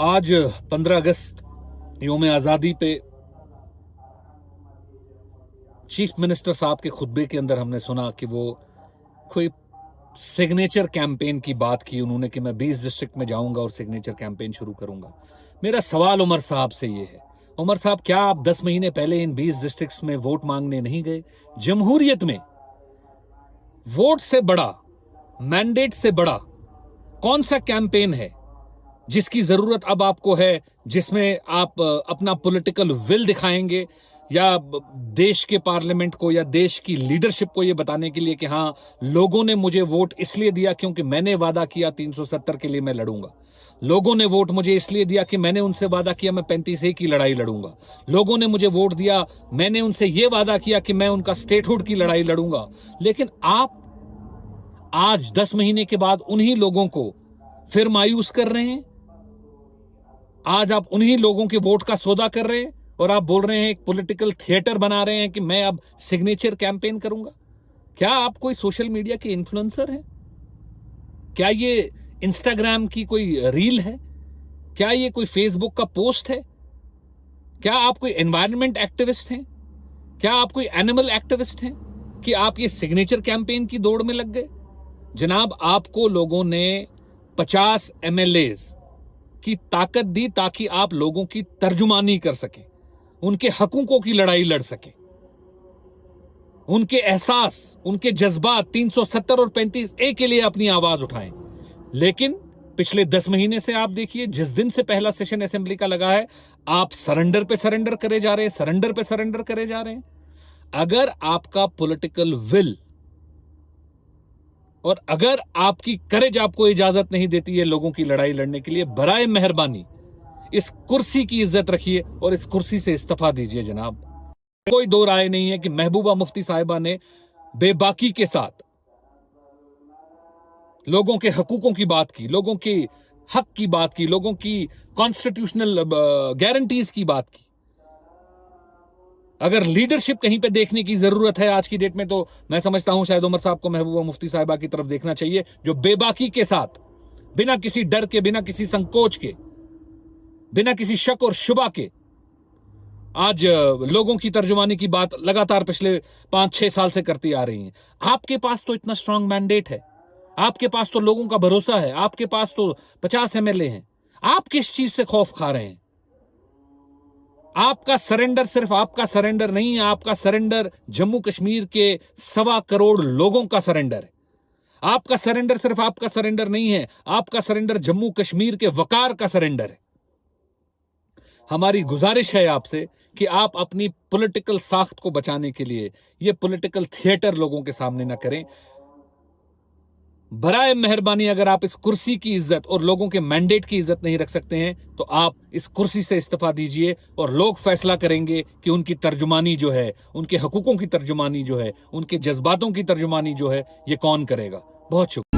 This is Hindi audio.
आज 15 अगस्त यौम आज़ादी पे चीफ मिनिस्टर साहब के खुतबे के अंदर हमने सुना कि वो कोई सिग्नेचर कैंपेन की बात की उन्होंने कि मैं 20 डिस्ट्रिक्ट में जाऊंगा और सिग्नेचर कैंपेन शुरू करूंगा। मेरा सवाल उमर साहब से ये है, उमर साहब क्या आप 10 महीने पहले इन 20 डिस्ट्रिक्ट्स में वोट मांगने नहीं गए? जमहूरियत में वोट से बड़ा, मैंडेट से बड़ा कौन सा कैंपेन है जिसकी जरूरत अब आपको है, जिसमें आप अपना पॉलिटिकल विल दिखाएंगे या देश के पार्लियामेंट को या देश की लीडरशिप को यह बताने के लिए कि हां, लोगों ने मुझे वोट इसलिए दिया क्योंकि मैंने वादा किया 370 के लिए मैं लड़ूंगा। लोगों ने वोट मुझे इसलिए दिया कि मैंने उनसे वादा किया मैं 35A की लड़ाई लड़ूंगा। लोगों ने मुझे वोट दिया, मैंने उनसे यह वादा किया कि मैं उनका स्टेटहुड की लड़ाई लड़ूंगा। लेकिन आप आज 10 महीने के बाद उन्हीं लोगों को फिर मायूस कर रहे हैं। आज आप उन्हीं लोगों के वोट का सौदा कर रहे हैं और आप बोल रहे हैं, एक पॉलिटिकल थिएटर बना रहे हैं कि मैं अब सिग्नेचर कैंपेन करूंगा। क्या आप कोई सोशल मीडिया के इन्फ्लुएंसर हैं? क्या ये इंस्टाग्राम की कोई रील है? क्या ये कोई फेसबुक का पोस्ट है? क्या आप कोई एनवायरनमेंट एक्टिविस्ट हैं? क्या आप कोई एनिमल एक्टिविस्ट हैं कि आप ये सिग्नेचर कैंपेन की दौड़ में लग गए? जनाब, आपको लोगों ने 50 MLAs की ताकत दी ताकि आप लोगों की तर्जुमानी कर सके, उनके हकूकों की लड़ाई लड़ सके, उनके एहसास, उनके जज्बात 370 और 35A के लिए अपनी आवाज उठाएं। लेकिन पिछले 10 महीने से आप देखिए, जिस दिन से पहला सेशन असेंबली का लगा है, आप सरेंडर पे सरेंडर करे जा रहे हैं, सरेंडर पे सरेंडर करे जा रहे हैं। अगर आपका पॉलिटिकल विल और अगर आपकी करेज आपको इजाजत नहीं देती है लोगों की लड़ाई लड़ने के लिए, बराए मेहरबानी इस कुर्सी की इज्जत रखिए और इस कुर्सी से इस्तीफा दीजिए। जनाब, कोई दो राय नहीं है कि महबूबा मुफ्ती साहिबा ने बेबाकी के साथ लोगों के हकूकों की बात की, लोगों के हक की बात की, लोगों की कॉन्स्टिट्यूशनल गारंटीज की बात की। अगर लीडरशिप कहीं पे देखने की जरूरत है आज की डेट में, तो मैं समझता हूं शायद उमर साहब को महबूबा मुफ्ती साहिबा की तरफ देखना चाहिए, जो बेबाकी के साथ, बिना किसी डर के, बिना किसी संकोच के, बिना किसी शक और शुबा के आज लोगों की तर्जुमानी की बात लगातार पिछले 5-6 साल से करती आ रही हैं। आपके पास तो इतना स्ट्रांग मैंडेट है, आपके पास तो लोगों का भरोसा है, आपके पास तो 50 MLA हैं। आप किस चीज से खौफ खा रहे हैं? आपका सरेंडर सिर्फ आपका सरेंडर नहीं है, आपका सरेंडर जम्मू कश्मीर के 1.25 करोड़ लोगों का सरेंडर है। आपका सरेंडर सिर्फ आपका सरेंडर नहीं है, आपका सरेंडर जम्मू कश्मीर के वकार का सरेंडर है। हमारी गुजारिश है आपसे कि आप अपनी पॉलिटिकल साख्त को बचाने के लिए ये पॉलिटिकल थिएटर लोगों के सामने ना करें। बराए मेहरबानी, अगर आप इस कुर्सी की इज्जत और लोगों के मैंडेट की इज्जत नहीं रख सकते हैं, तो आप इस कुर्सी से इस्तीफा दीजिए और लोग फैसला करेंगे कि उनकी तर्जुमानी जो है, उनके हकूकों की तर्जुमानी जो है, उनके जज्बातों की तर्जुमानी जो है, ये कौन करेगा। बहुत शुक्रिया।